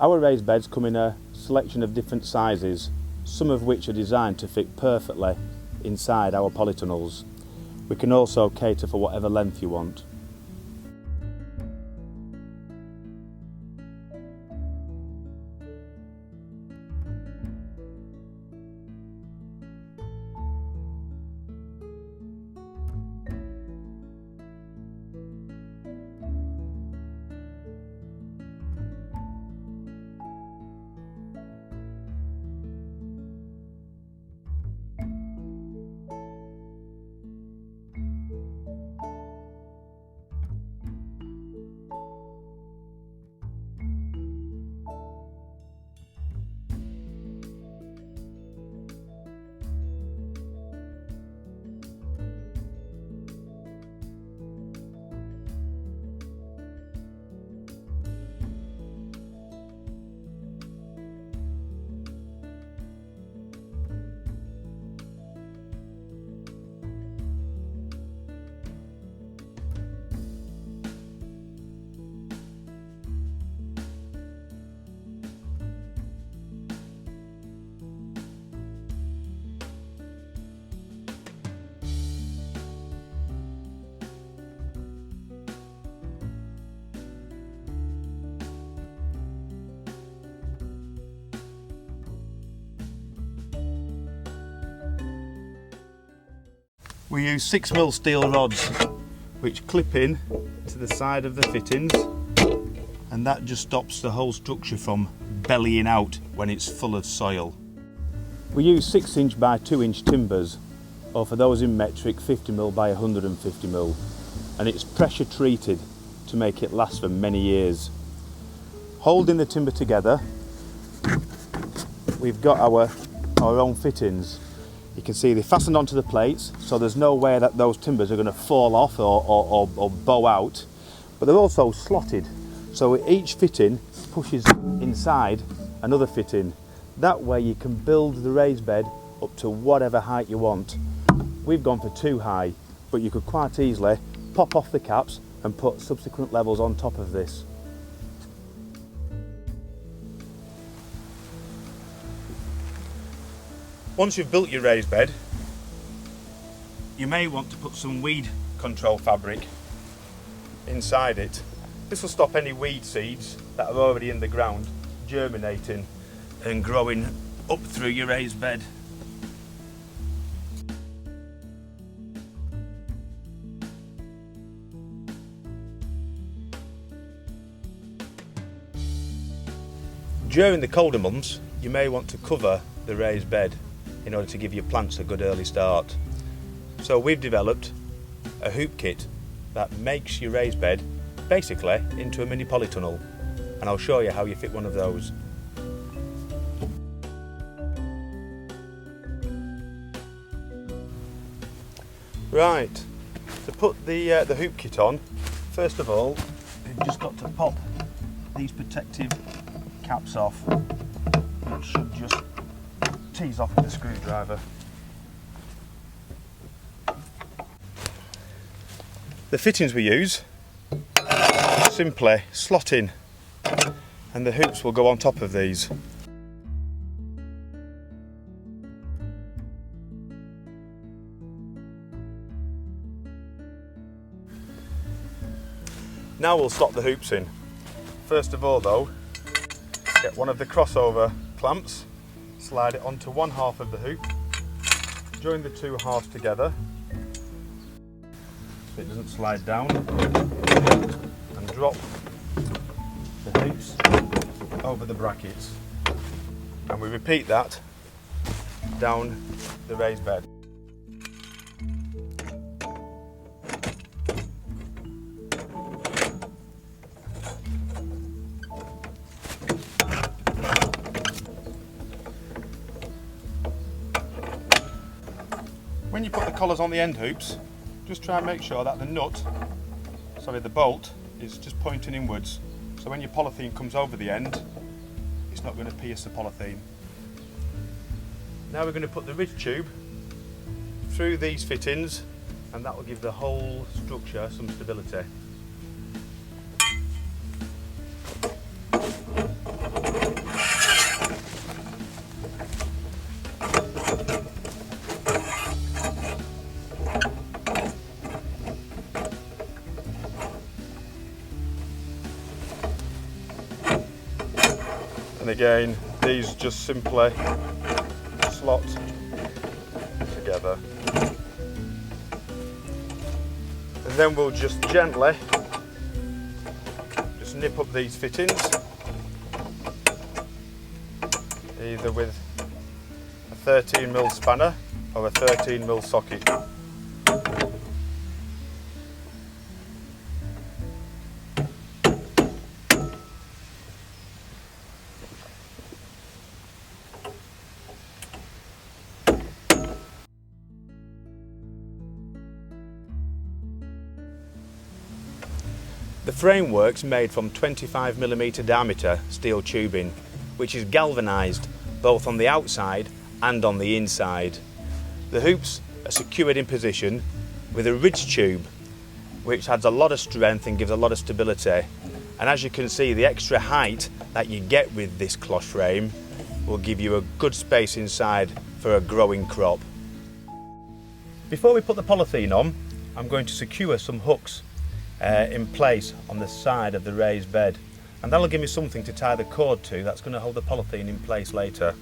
Our raised beds come in a selection of different sizes, some of which are designed to fit perfectly inside our polytunnels. We can also cater for whatever length you want. We use 6mm steel rods which clip in to the side of the fittings, and that just stops the whole structure from bellying out when it's full of soil. We use 6" by 2" timbers, or for those in metric 50mm by 150mm, and it's pressure treated to make it last for many years. Holding the timber together, we've got our own fittings. You can see they're fastened onto the plates, so there's no way that those timbers are going to fall off or bow out, but they're also slotted, so each fitting pushes inside another fitting. That way you can build the raised bed up to whatever height you want. We've gone for 2 high, but you could quite easily pop off the caps and put subsequent levels on top of this. Once you've built your raised bed, you may want to put some weed control fabric inside it. This will stop any weed seeds that are already in the ground germinating and growing up through your raised bed. During the colder months, you may want to cover the raised bed in order to give your plants a good early start. So we've developed a hoop kit that makes your raised bed basically into a mini polytunnel, and I'll show you how you fit one of those. Right, to put the hoop kit on, first of all you've just got to pop these protective caps off, which should just tease off with a screwdriver. The fittings we use simply slot in, and the hoops will go on top of these. Now we'll slot the hoops in. First of all though, get one of the crossover clamps, slide it onto one half of the hoop, join the 2 halves together so it doesn't slide down, and drop the hoops over the brackets, and we repeat that down the raised bed. When you put the collars on the end hoops, just try and make sure that the bolt is just pointing inwards, so when your polythene comes over the end, it's not going to pierce the polythene. Now we're going to put the ridge tube through these fittings, and that will give the whole structure some stability. And again, these just simply slot together. And then we'll just gently just nip up these fittings, either with a 13mm spanner or a 13mm socket. The framework's made from 25mm diameter steel tubing, which is galvanised both on the outside and on the inside. The hoops are secured in position with a ridge tube, which adds a lot of strength and gives a lot of stability. And as you can see, the extra height that you get with this cloche frame will give you a good space inside for a growing crop. Before we put the polythene on, I'm going to secure some hooks in place on the side of the raised bed, and that'll give me something to tie the cord to that's going to hold the polythene in place later.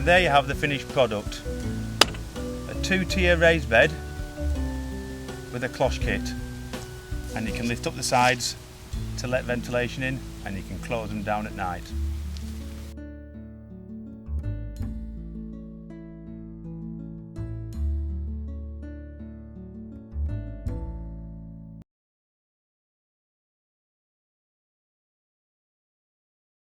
And there you have the finished product. A 2-tier raised bed with a cloche kit. And you can lift up the sides to let ventilation in, and you can close them down at night.